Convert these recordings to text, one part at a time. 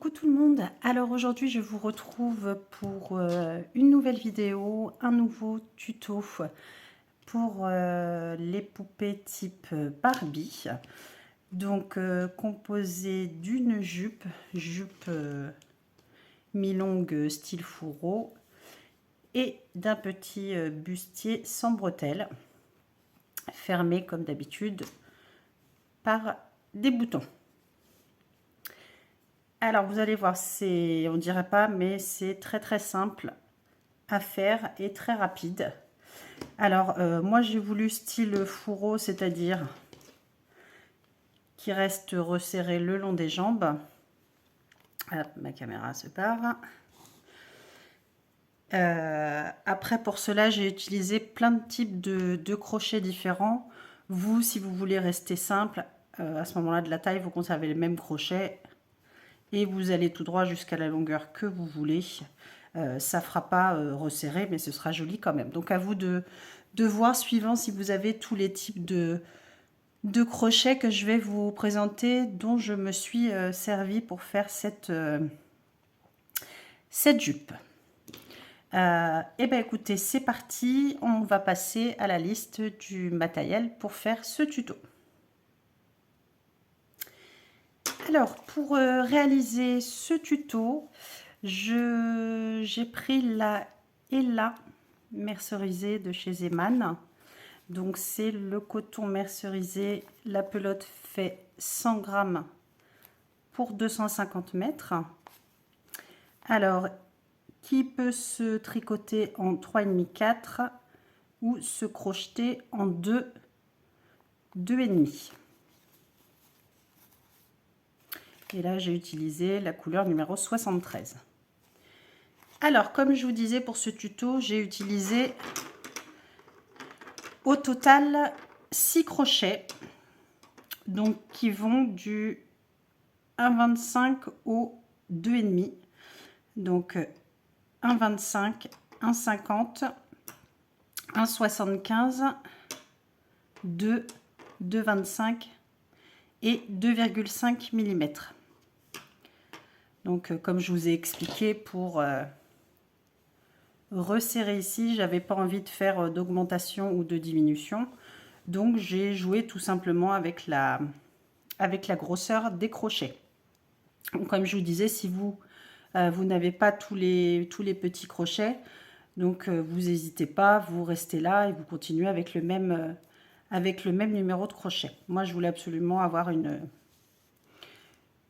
Coucou tout le monde. Alors aujourd'hui je vous retrouve pour une nouvelle vidéo, un nouveau tuto pour les poupées type Barbie. Donc composé d'une jupe mi-longue style fourreau et d'un petit bustier sans bretelles, fermé comme d'habitude par des boutons. Alors vous allez voir, on dirait pas, mais c'est très simple à faire et très rapide. Alors moi j'ai voulu style fourreau, c'est-à-dire qui reste resserré le long des jambes. Hop, ma caméra se barre. Après pour cela j'ai utilisé plein de types de crochets différents. Vous, si vous voulez rester simple, à ce moment-là de la taille, vous conservez les mêmes crochets et vous allez tout droit jusqu'à la longueur que vous voulez. Ça fera pas resserré, mais ce sera joli quand même. Donc à vous de voir, suivant si vous avez tous les types de crochets que je vais vous présenter, dont je me suis servi pour faire cette jupe. Et bien écoutez, c'est parti, on va passer à la liste du matériel pour faire ce tuto. Alors pour réaliser ce tuto, j'ai pris la Ella mercerisée de chez Zeman. Donc c'est le coton mercerisé, la pelote fait 100 grammes pour 250 mètres. Alors, qui peut se tricoter en 3,5, 4 ou se crocheter en 2, 2,5. Et là, j'ai utilisé la couleur numéro 73. Alors, comme je vous disais pour ce tuto, j'ai utilisé au total 6 crochets, donc qui vont du 1,25 au 2,5. Donc 1,25, 1,50, 1,75, 2, 2,25 et 2,5 mm. Donc comme je vous ai expliqué, pour resserrer ici, j'avais pas envie de faire d'augmentation ou de diminution. Donc j'ai joué tout simplement avec la grosseur des crochets. Donc, comme je vous disais, si vous n'avez pas tous les petits crochets, donc vous n'hésitez pas, vous restez là et vous continuez avec le même numéro de crochet. Moi je voulais absolument avoir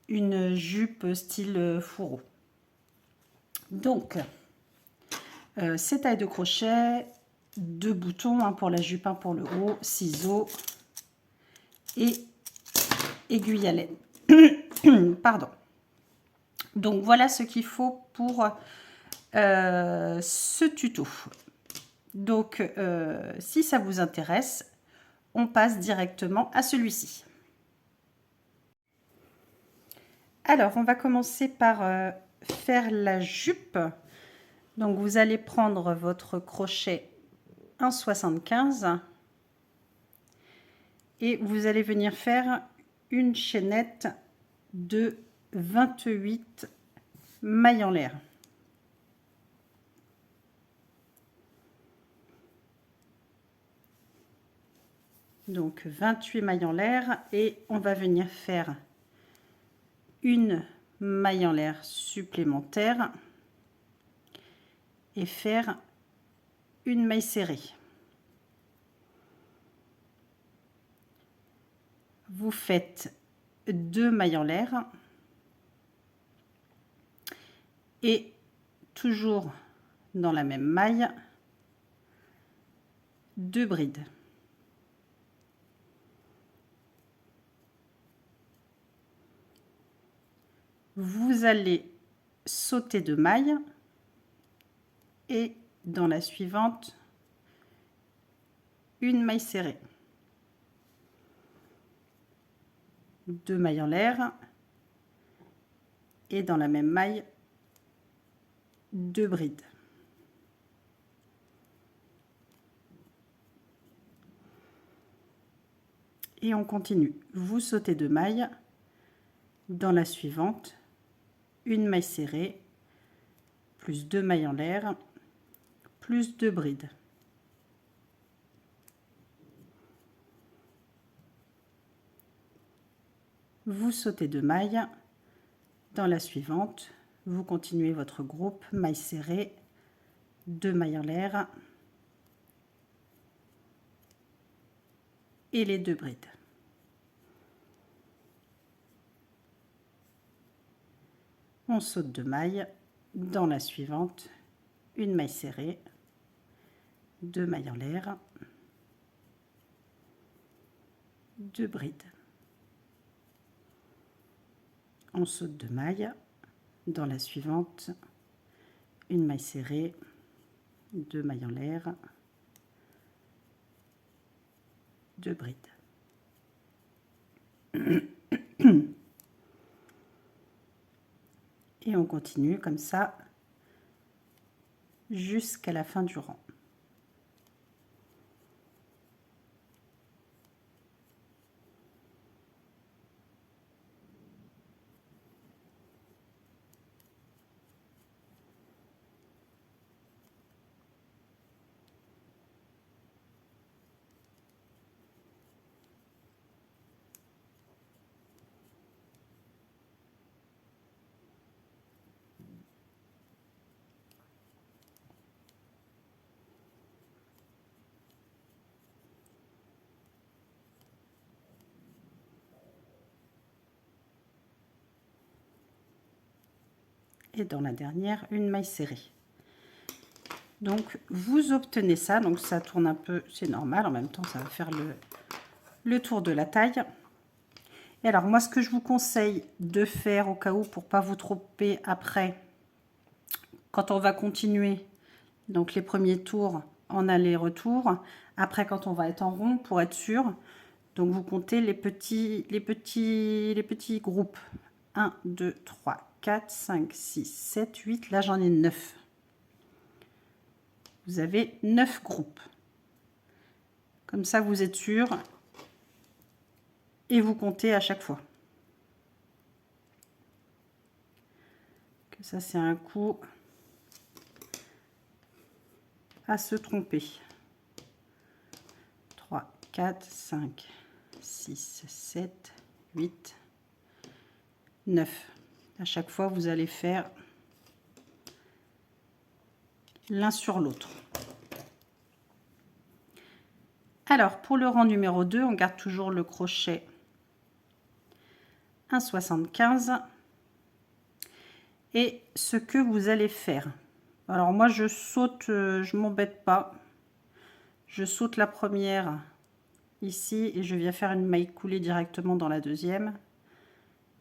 une jupe style fourreau. Donc ces tailles de crochet, 2 boutons, un pour la jupe, un pour le haut, ciseaux et aiguille à laine. Pardon. Donc voilà ce qu'il faut pour ce tuto. Donc si ça vous intéresse, on passe directement à celui-ci. Alors on va commencer par faire la jupe. Donc vous allez prendre votre crochet 1,75 et vous allez venir faire une chaînette de 28 mailles en l'air. Donc 28 mailles en l'air et on va venir faire une maille en l'air supplémentaire et faire une maille serrée. Vous faites 2 mailles en l'air et toujours dans la même maille, 2 brides. Vous allez sauter 2 mailles et dans la suivante, une maille serrée. 2 mailles en l'air et dans la même maille, 2 brides. Et on continue. Vous sautez 2 mailles, dans la suivante, une maille serrée, plus 2 mailles en l'air, plus 2 brides. Vous sautez 2 mailles. Dans la suivante, vous continuez votre groupe, maille serrée, 2 mailles en l'air et les 2 brides. On saute 2 mailles. Dans la suivante, une maille serrée, 2 mailles en l'air, 2 brides. On saute 2 mailles. Dans la suivante, une maille serrée, 2 mailles en l'air, 2 brides. Et on continue comme ça jusqu'à la fin du rang. Et dans la dernière, une maille serrée. Donc vous obtenez ça, donc ça tourne un peu, c'est normal, en même temps ça va faire le tour de la taille. Et alors moi ce que je vous conseille de faire au cas où pour pas vous tromper après, quand on va continuer, donc les premiers tours en aller-retour, après quand on va être en rond pour être sûr, donc vous comptez les petits groupes. 1, 2, 3, 4, 5, 6, 7, 8. Là, j'en ai 9. Vous avez 9 groupes. Comme ça, vous êtes sûr. Et vous comptez à chaque fois. Que ça, c'est un coup à se tromper. 3, 4, 5, 6, 7, 8, 9. À chaque fois, vous allez faire l'un sur l'autre. Alors, pour le rang numéro 2, on garde toujours le crochet 1,75. Et ce que vous allez faire. Alors, moi, je saute, je m'embête pas. Je saute la première ici et je viens faire une maille coulée directement dans la deuxième.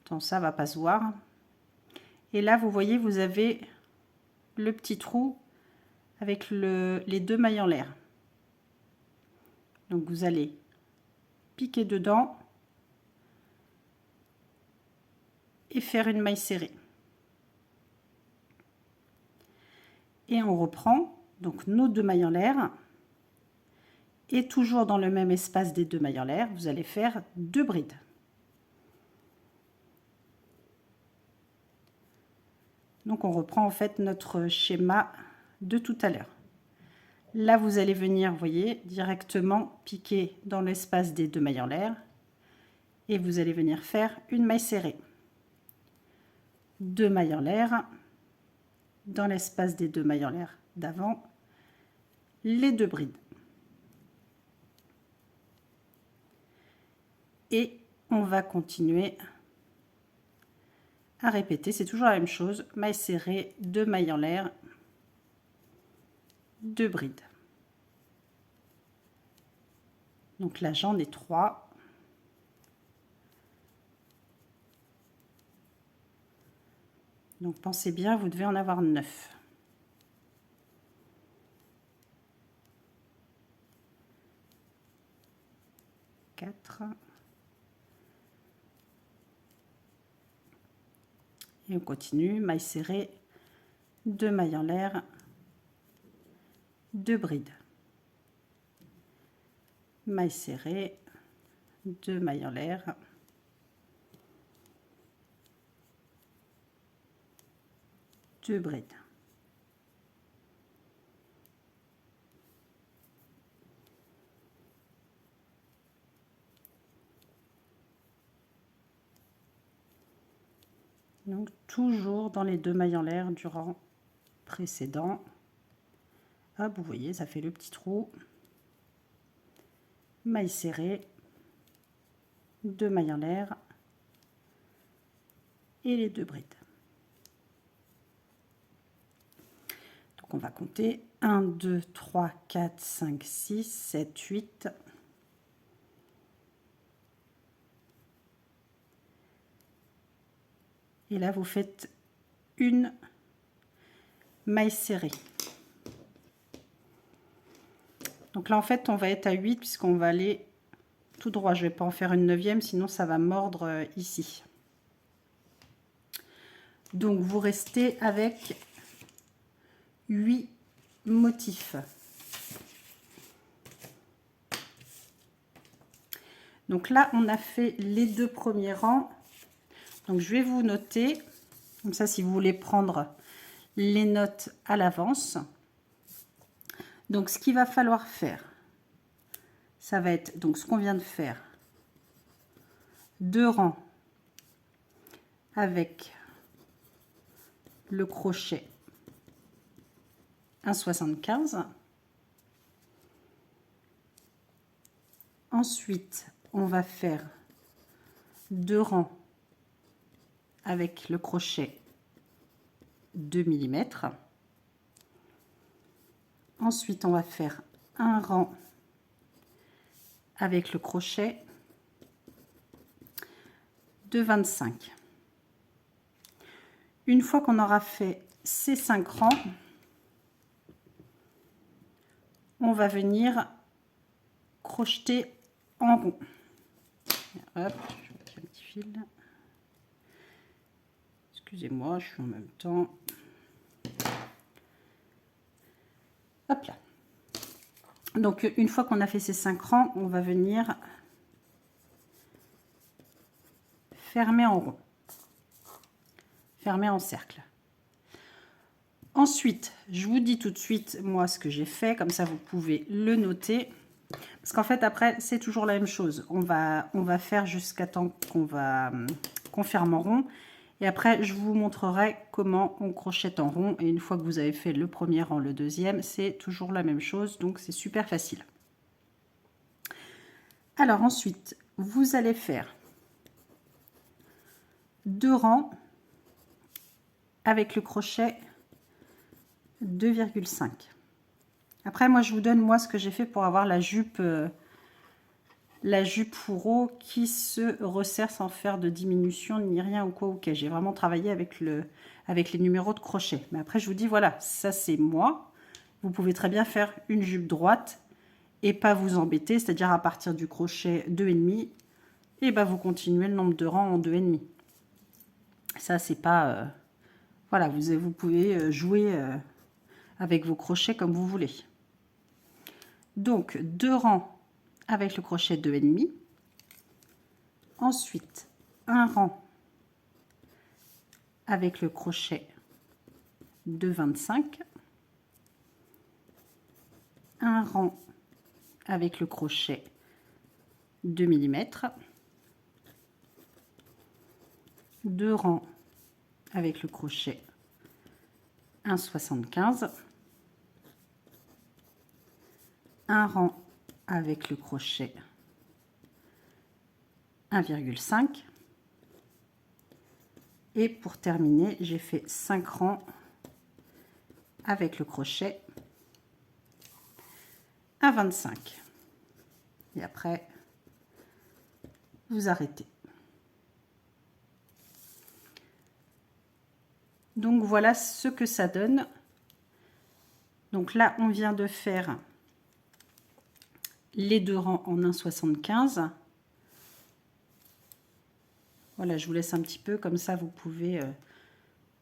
Tant ça va pas se voir. Et là, vous voyez, vous avez le petit trou avec les 2 mailles en l'air. Donc, vous allez piquer dedans et faire une maille serrée. Et on reprend donc nos 2 mailles en l'air. Et toujours dans le même espace des 2 mailles en l'air, vous allez faire 2 brides. Donc on reprend en fait notre schéma de tout à l'heure. Là, vous allez venir, vous voyez, directement piquer dans l'espace des 2 mailles en l'air. Et vous allez venir faire une maille serrée. 2 mailles en l'air. Dans l'espace des 2 mailles en l'air d'avant. Les 2 brides. Et on va continuer à répéter. C'est toujours la même chose. Maille serrée, 2 mailles en l'air. 2 brides. Donc là, j'en ai 3. Donc pensez bien, vous devez en avoir 9. Et on continue, maille serrée, 2 mailles en l'air, 2 brides. Maille serrée, 2 mailles en l'air, 2 brides. Donc toujours dans les 2 mailles en l'air du rang précédent. Hop, vous voyez, ça fait le petit trou. Maille serrée, 2 mailles en l'air et les 2 brides. Donc on va compter 1, 2, 3, 4, 5, 6, 7, 8. Et là, vous faites une maille serrée. Donc là, en fait, on va être à 8 puisqu'on va aller tout droit. Je ne vais pas en faire une 9e, sinon ça va mordre ici. Donc, vous restez avec 8 motifs. Donc là, on a fait les 2 premiers rangs. Donc, je vais vous noter, comme ça, si vous voulez prendre les notes à l'avance. Donc, ce qu'il va falloir faire, ça va être donc ce qu'on vient de faire. 2 rangs avec le crochet 1,75. Ensuite, on va faire 2 rangs avec le crochet 2 mm. Ensuite, on va faire un rang avec le crochet de 25. Une fois qu'on aura fait ces 5 rangs, on va venir crocheter en rond. Hop, je vais mettre un petit fil. Excusez-moi, je suis en même temps. Hop là. Donc, une fois qu'on a fait ces 5 rangs, on va venir fermer en rond. Fermer en cercle. Ensuite, je vous dis tout de suite, moi, ce que j'ai fait. Comme ça, vous pouvez le noter. Parce qu'en fait, après, c'est toujours la même chose. On va faire jusqu'à temps qu'on ferme en rond. Et après, je vous montrerai comment on crochette en rond. Et une fois que vous avez fait le premier rang, le deuxième, c'est toujours la même chose. Donc, c'est super facile. Alors ensuite, vous allez faire 2 rangs avec le crochet 2,5. Après, moi, je vous donne ce que j'ai fait pour avoir la jupe fourreau qui se resserre sans faire de diminution ni rien ou quoi. Ok, j'ai vraiment travaillé avec les numéros de crochet. Mais après, je vous dis, voilà, ça c'est moi. Vous pouvez très bien faire une jupe droite et pas vous embêter, c'est-à-dire à partir du crochet 2,5, et ben vous continuez le nombre de rangs en 2,5. Ça, c'est pas... voilà, vous pouvez jouer avec vos crochets comme vous voulez. Donc, 2 rangs avec le crochet 2,5. Ensuite, un rang avec le crochet 2,25. Un rang avec le crochet 2 mm. 2 rangs avec le crochet 1,75. Un rang avec le crochet 1,5. Et pour terminer, j'ai fait 5 rangs avec le crochet 1,25. Et après, vous arrêtez. Donc voilà ce que ça donne. Donc là, on vient de faire les 2 rangs en 1,75. Voilà, je vous laisse un petit peu, comme ça vous pouvez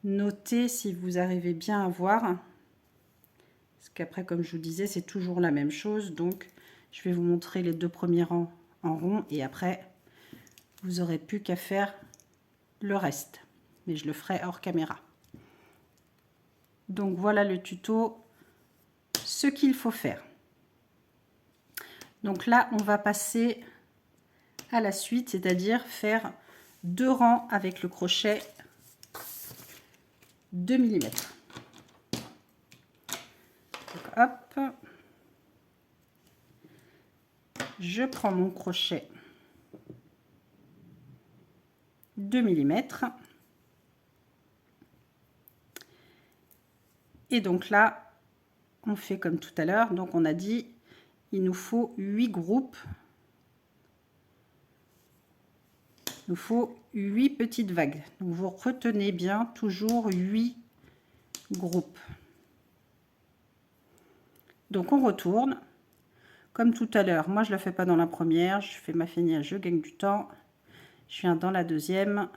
noter si vous arrivez bien à voir. Parce qu'après, comme je vous disais, c'est toujours la même chose. Donc, je vais vous montrer les 2 premiers rangs en rond et après, vous n'aurez plus qu'à faire le reste. Mais je le ferai hors caméra. Donc voilà le tuto, ce qu'il faut faire. Donc là, on va passer à la suite, c'est-à-dire faire 2 rangs avec le crochet 2 mm. Donc, hop, je prends mon crochet 2 mm. Et donc là, on fait comme tout à l'heure. Donc on a dit, il nous faut 8 groupes. Il nous faut 8 petites vagues. Donc vous retenez bien toujours 8 groupes. Donc on retourne. Comme tout à l'heure, moi je ne le fais pas dans la première. Je fais ma feignasse, je gagne du temps. Je viens dans la deuxième.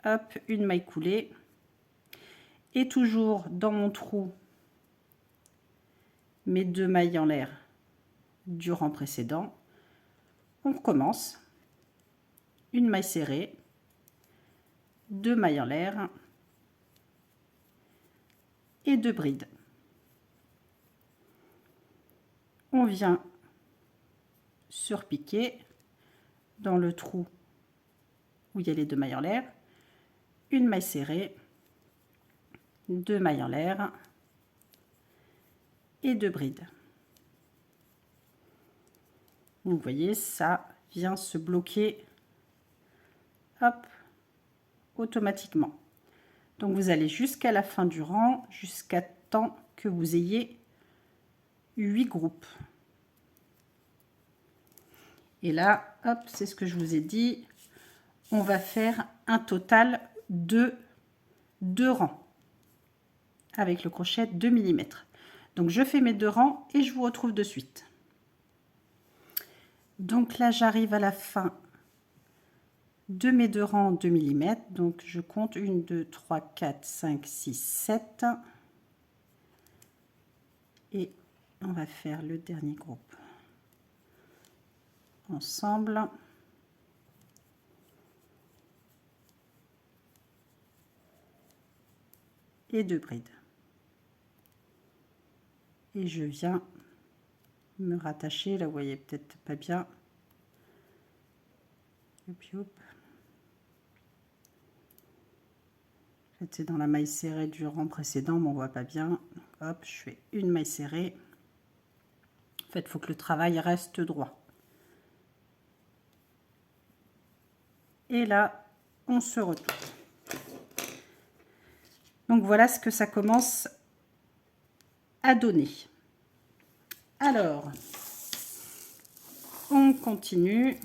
Hop, une maille coulée. Et toujours dans mon trou, mes 2 mailles en l'air du rang précédent. On recommence. Une maille serrée, 2 mailles en l'air et 2 brides. On vient surpiquer dans le trou où il y a les 2 mailles en l'air, une maille serrée, 2 mailles en l'air et 2 brides. Vous voyez, ça vient se bloquer, hop, automatiquement. Donc vous allez jusqu'à la fin du rang, jusqu'à temps que vous ayez 8 groupes. Et là, hop, c'est ce que je vous ai dit, on va faire un total de 2 rangs avec le crochet 2 mm. Donc je fais mes 2 rangs et je vous retrouve de suite. Donc là, j'arrive à la fin de mes 2 rangs 2 mm. Donc je compte 1, 2, 3, 4, 5, 6, 7. Et on va faire le dernier groupe ensemble. Et 2 brides. Et je viens me rattacher, là vous voyez peut-être pas bien. C'est dans la maille serrée du rang précédent, mais on voit pas bien. Hop, je fais une maille serrée. En fait, il faut que le travail reste droit. Et là, on se retourne. Donc voilà ce que ça commence à donner. Alors, on continue.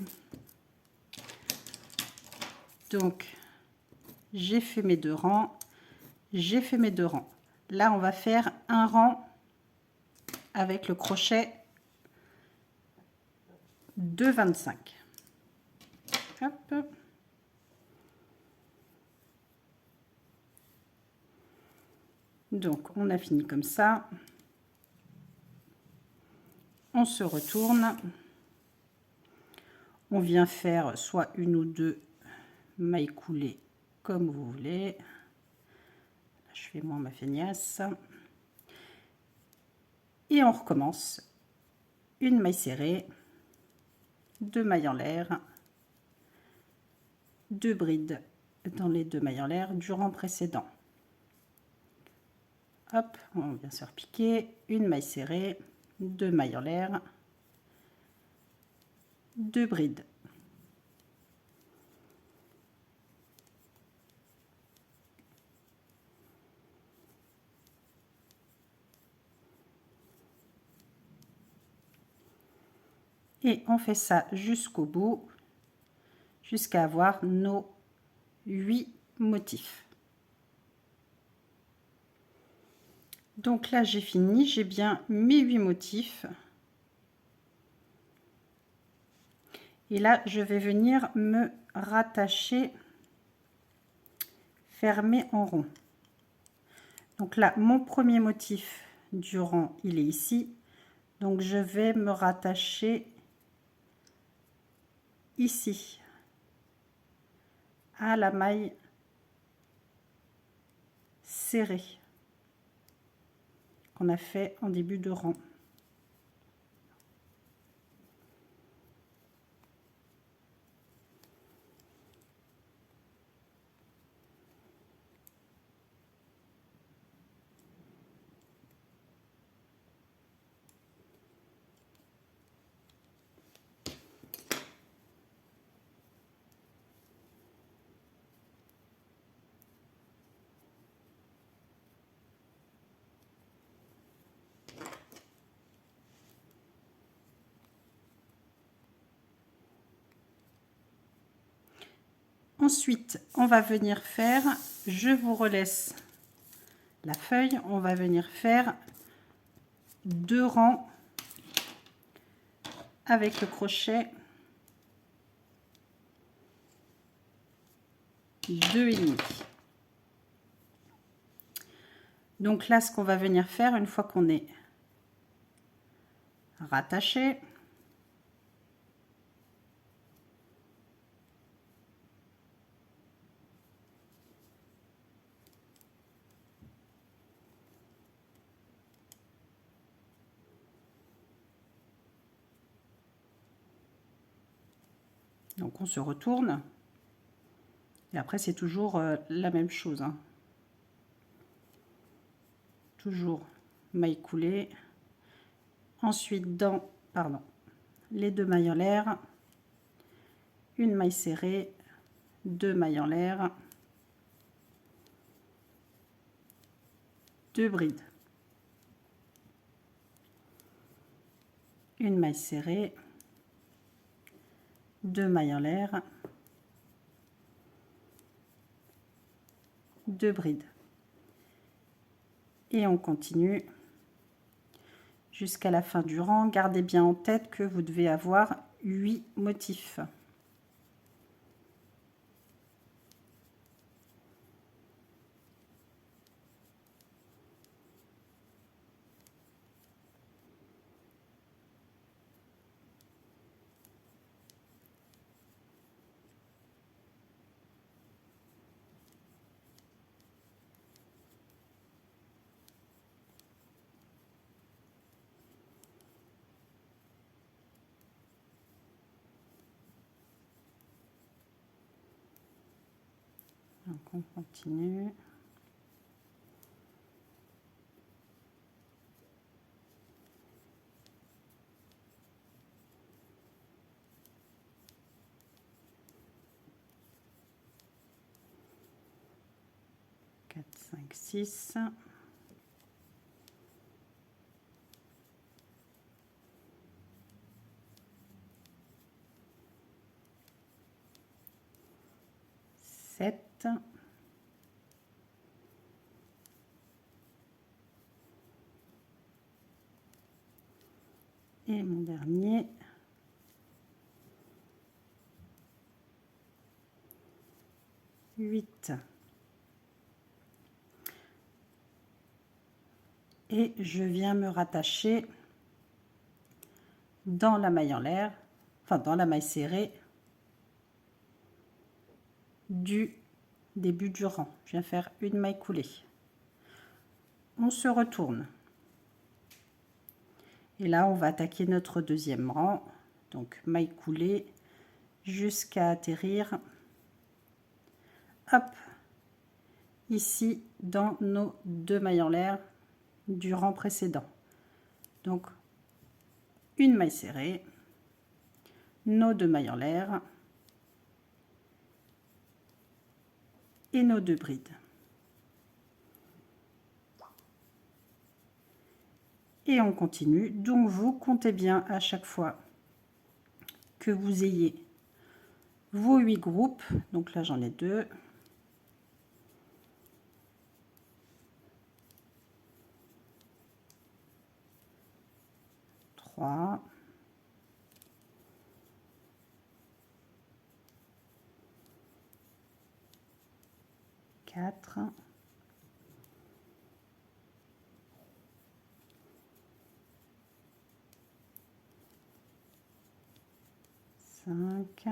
Donc, j'ai fait mes 2 rangs. J'ai fait mes 2 rangs. Là, on va faire un rang avec le crochet de 25. Hop. Donc, on a fini comme ça. On se retourne. On vient faire soit 1 ou 2 mailles coulées comme vous voulez. Je fais moi ma feignasse. Et on recommence. Une maille serrée, 2 mailles en l'air, 2 brides dans les 2 mailles en l'air du rang précédent. Hop, on vient se repiquer, une maille serrée, 2 mailles en l'air, 2 brides. Et on fait ça jusqu'au bout, jusqu'à avoir nos 8 motifs. Donc là, j'ai fini, j'ai bien mes 8 motifs. Et là, je vais venir me rattacher, fermer en rond. Donc là, mon premier motif du rang, il est ici. Donc je vais me rattacher ici à la maille serrée. qu'on a fait en début de rang. Ensuite, on va venir faire, je vous relaisse la feuille, on va venir faire 2 rangs avec le crochet 2,5. Donc là, ce qu'on va venir faire, une fois qu'on est rattaché, donc on se retourne et après c'est toujours la même chose, hein. Toujours maille coulée, ensuite dans les 2 mailles en l'air, une maille serrée, 2 mailles en l'air, 2 brides, une maille serrée, 2 mailles en l'air, 2 brides, et on continue jusqu'à la fin du rang. Gardez bien en tête que vous devez avoir 8 motifs. Donc on continue. Quatre, 5, 6. Et mon dernier, 8. Et je viens me rattacher dans la maille en l'air, enfin dans la maille serrée du début du rang. Je viens faire une maille coulée. On se retourne. Et là, on va attaquer notre deuxième rang. Donc, maille coulée jusqu'à atterrir, hop, ici dans nos 2 mailles en l'air du rang précédent. Donc, une maille serrée, nos 2 mailles en l'air et nos 2 brides. Et on continue. Donc vous comptez bien à chaque fois que vous ayez vos 8 groupes. Donc là j'en ai 2. 3. 4. 5,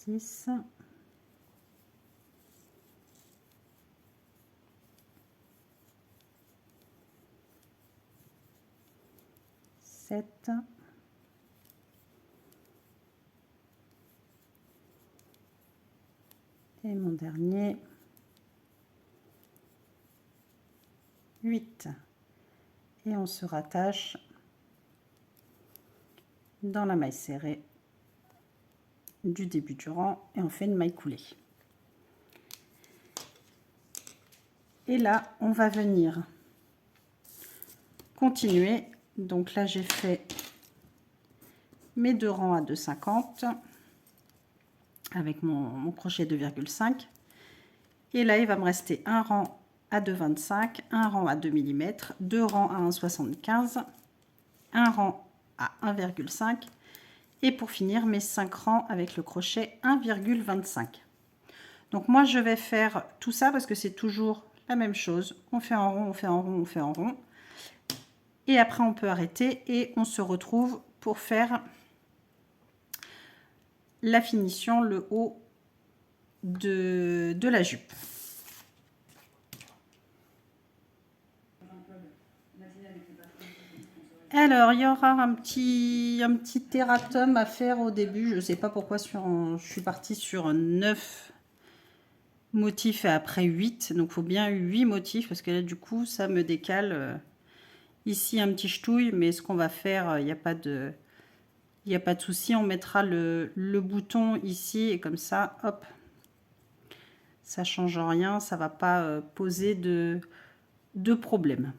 6, 7, et mon dernier 8, et on se rattache dans la maille serrée du début du rang et on fait une maille coulée. Et là on va venir continuer. Donc là j'ai fait mes 2 rangs à 2,50 avec mon crochet 2,5, et là il va me rester un rang à 2,25, un rang à 2 mm, 2 rangs à 1,75, un rang à 1,5, et pour finir mes 5 rangs avec le crochet 1,25. Donc moi je vais faire tout ça parce que c'est toujours la même chose, on fait en rond, on fait en rond, on fait en rond, et après on peut arrêter et on se retrouve pour faire la finition, le haut de la jupe. Alors, il y aura un petit erratum à faire au début. Je ne sais pas pourquoi je suis partie sur 9 motifs et après 8. Donc, il faut bien 8 motifs parce que là, du coup, ça me décale. Ici, un petit ch'touille, mais ce qu'on va faire, il n'y a pas de... Il n'y a pas de souci, on mettra le bouton ici et comme ça, hop, ça change rien, ça va pas poser de problème.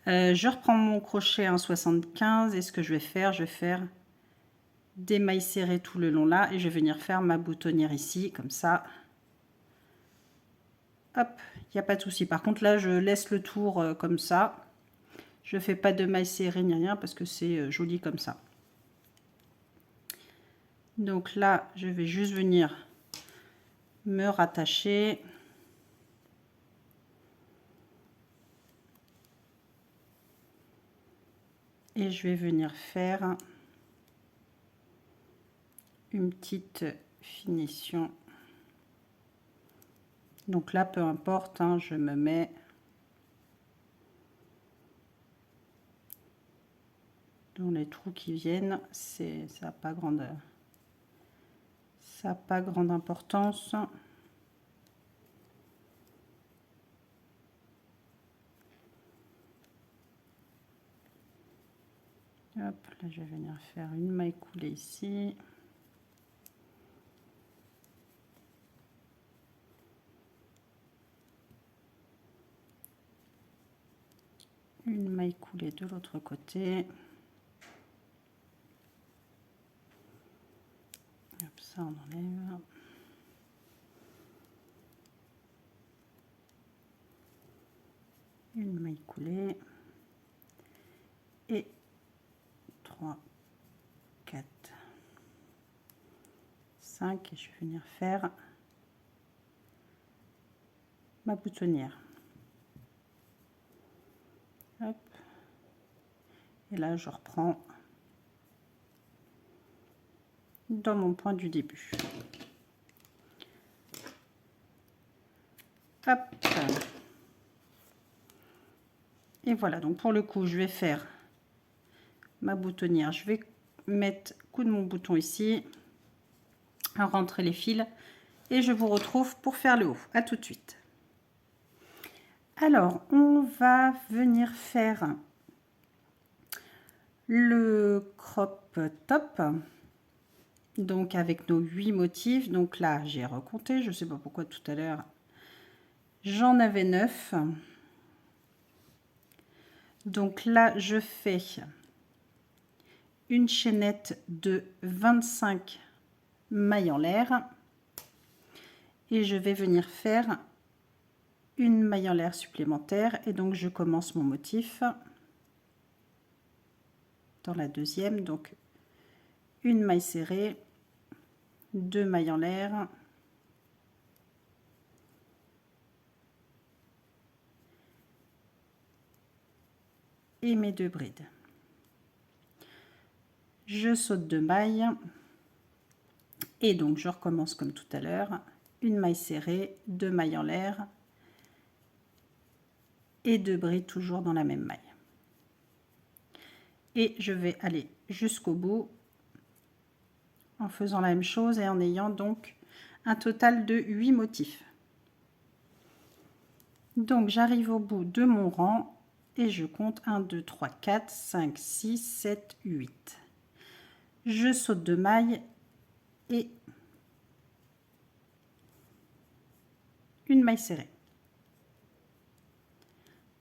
Je reprends mon crochet 1,75 et ce que je vais faire des mailles serrées tout le long là et je vais venir faire ma boutonnière ici comme ça. Hop, il n'y a pas de souci. Par contre là je laisse le tour comme ça. Je fais pas de mailles serrées ni rien parce que c'est joli comme ça. Donc là je vais juste venir me rattacher. Et je vais venir faire une petite finition. Donc là, peu importe, hein, je me mets dans les trous qui viennent. Ça n'a pas grande importance. Hop, là je vais venir faire une maille coulée ici. Une maille coulée de l'autre côté. Hop, ça on enlève. Une maille coulée. Et 3, 4, 5 et je vais venir faire ma boutonnière. Hop. Et là je reprends dans mon point du début. Hop. Et voilà, donc pour le coup je vais faire ma boutonnière, je vais mettre coup de mon bouton ici, rentrer les fils et je vous retrouve pour faire le haut. À tout de suite. Alors on va venir faire le crop top, donc avec nos 8 motifs. Donc là j'ai recompté, je sais pas pourquoi tout à l'heure j'en avais 9. Donc là je fais une chaînette de 25 mailles en l'air et je vais venir faire une maille en l'air supplémentaire et donc je commence mon motif dans la deuxième, donc une maille serrée, 2 mailles en l'air, et mes 2 brides. Je saute 2 mailles Et donc je recommence comme tout à l'heure, une maille serrée, 2 mailles en l'air et 2 brides toujours dans la même maille. Et je vais aller jusqu'au bout en faisant la même chose et en ayant donc un total de 8 motifs. Donc j'arrive au bout de mon rang et je compte 1, 2, 3, 4, 5, 6, 7, 8. Je saute 2 mailles et une maille serrée.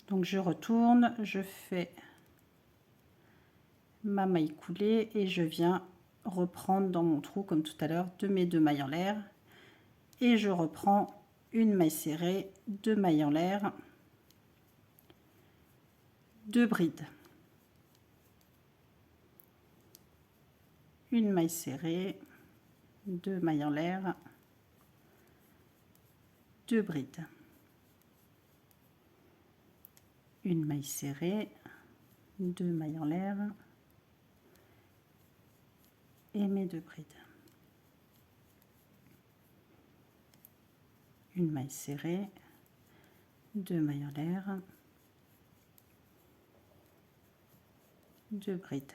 Donc je retourne, je fais ma maille coulée et je viens reprendre dans mon trou comme tout à l'heure de mes 2 mailles en l'air et je reprends une maille serrée, 2 mailles en l'air, 2 brides, une maille serrée, 2 mailles en l'air, 2 brides, une maille serrée, 2 mailles en l'air et mes 2 brides, une maille serrée, 2 mailles en l'air, 2 brides,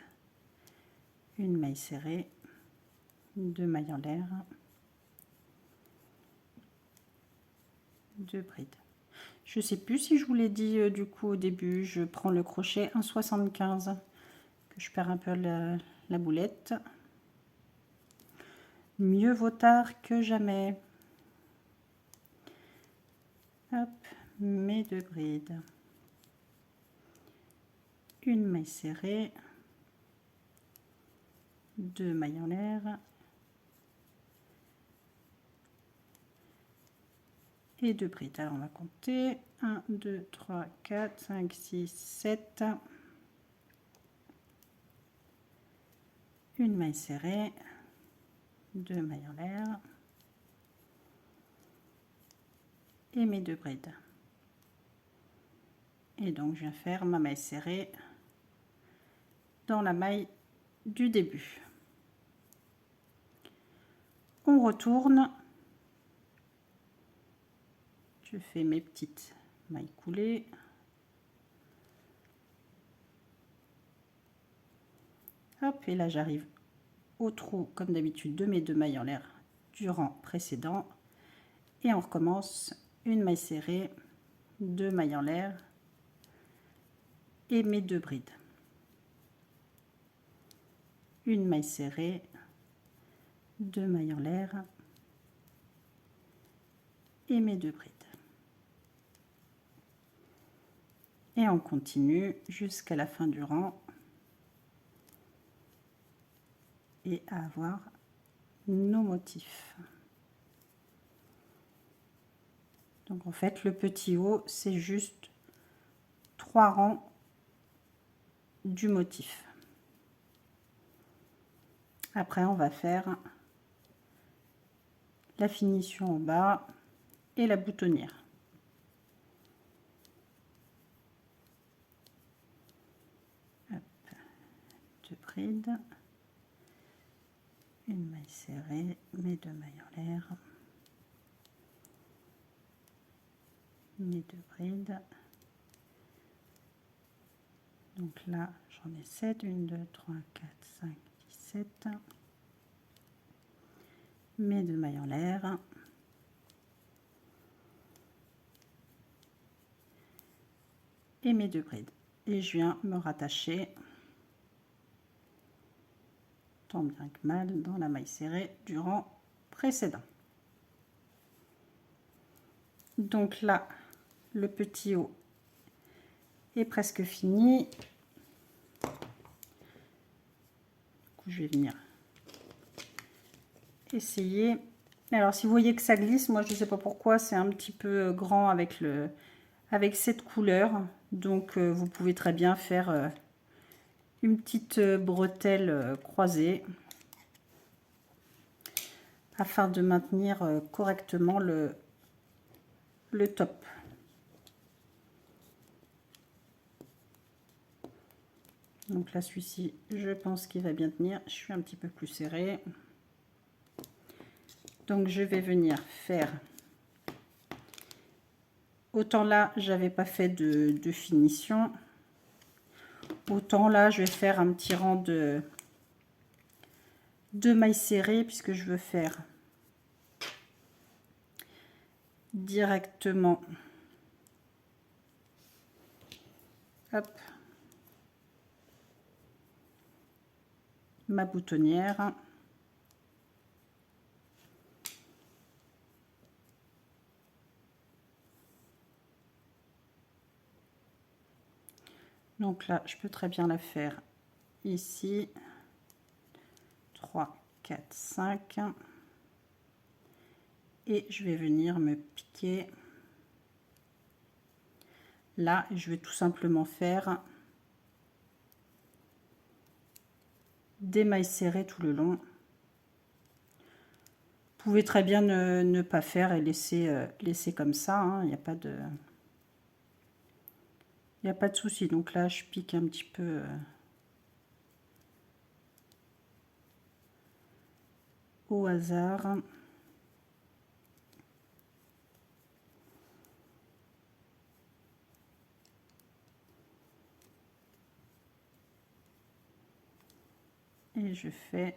une maille serrée, 2 mailles en l'air, 2 brides. Je sais plus si je vous l'ai dit du coup au début, je prends le crochet 1,75 que je perds un peu la boulette. Mieux vaut tard que jamais. Hop, mes 2 brides, une maille serrée, 2 mailles en l'air et 2 brides. Alors on va compter 1, 2, 3, 4, 5, 6, 7, une maille serrée, 2 mailles en l'air et mes 2 brides. Et donc je viens faire ma maille serrée dans la maille du début. On retourne, je fais mes petites mailles coulées, hop, et là j'arrive au trou comme d'habitude de mes 2 mailles en l'air du rang précédent et on recommence une maille serrée, 2 mailles en l'air et mes 2 brides, une maille serrée, 2 mailles en l'air et mes 2 brides. Et on continue jusqu'à la fin du rang et à avoir nos motifs. Donc en fait le petit haut c'est juste 3 rangs du motif. Après on va faire la finition en bas et la boutonnière. Hop, 2 brides, une maille serrée, mes 2 mailles en l'air, mes 2 brides. Donc là j'en ai 7, 1, 2, 3, 4, 5, 6, 7, mes 2 mailles en l'air, et mes 2 brides. Et je viens me rattacher tant bien que mal dans la maille serrée du rang précédent. Donc là le petit haut est presque fini. Du coup, je vais venir essayer. Alors si vous voyez que ça glisse, moi je ne sais pas pourquoi, c'est un petit peu grand avec cette couleur, donc vous pouvez très bien faire une petite bretelle croisée afin de maintenir correctement le top. Donc là celui-ci je pense qu'il va bien tenir, je suis un petit peu plus serré. Donc je vais venir faire, autant là j'avais pas fait de finition, autant là je vais faire un petit rang de mailles serrées puisque je veux faire directement, hop, ma boutonnière. Donc là, je peux très bien la faire ici. 3, 4, 5. Et je vais venir me piquer. Là, je vais tout simplement faire des mailles serrées tout le long. Vous pouvez très bien ne pas faire et laisser comme ça. Hein. Il n'y a pas de... Il n'y a pas de souci. Donc là, je pique un petit peu au hasard. Et je fais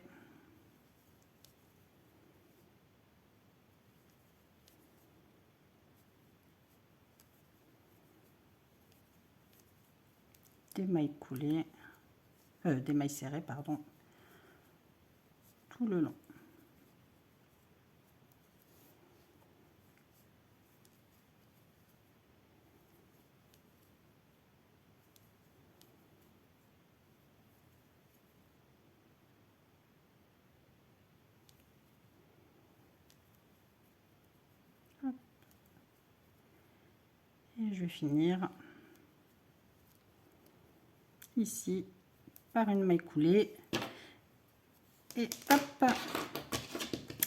des mailles coulées, des mailles serrées, pardon, tout le long. Hop. Et je vais finir ici par une maille coulée et hop,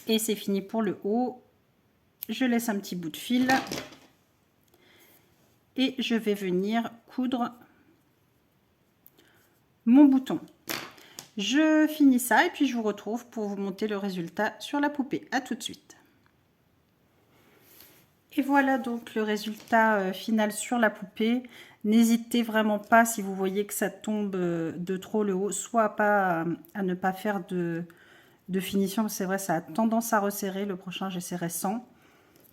et c'est fini pour le haut. Je laisse un petit bout de fil et je vais venir coudre mon bouton. Je finis ça et puis je vous retrouve pour vous montrer le résultat sur la poupée. À tout de suite. Et voilà donc le résultat final sur la poupée. N'hésitez vraiment pas, si vous voyez que ça tombe de trop le haut, soit à ne pas faire de finition. C'est vrai, ça a tendance à resserrer. Le prochain, j'essaierai sans.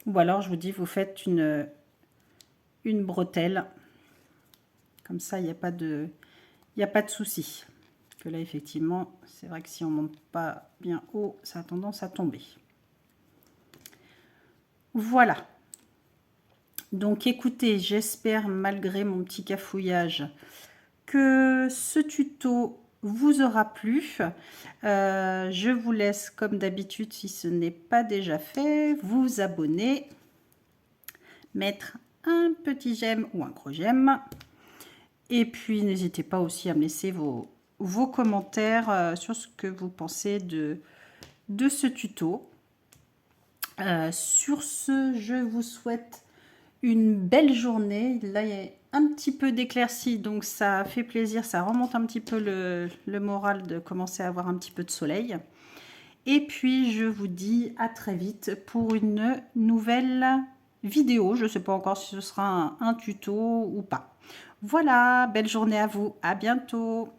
Ou alors, je vous dis, vous faites une bretelle. Comme ça, il n'y a pas de souci. Que là, effectivement, c'est vrai que si on ne monte pas bien haut, ça a tendance à tomber. Voilà. Donc écoutez, j'espère malgré mon petit cafouillage que ce tuto vous aura plu. Je vous laisse comme d'habitude, si ce n'est pas déjà fait, vous abonner, mettre un petit j'aime ou un gros j'aime. Et puis n'hésitez pas aussi à me laisser vos commentaires sur ce que vous pensez de ce tuto. Sur ce, je vous souhaite une belle journée. Là, il y a un petit peu d'éclaircie, donc ça fait plaisir. Ça remonte un petit peu le moral de commencer à avoir un petit peu de soleil. Et puis, je vous dis à très vite pour une nouvelle vidéo. Je ne sais pas encore si ce sera un tuto ou pas. Voilà, belle journée à vous. À bientôt.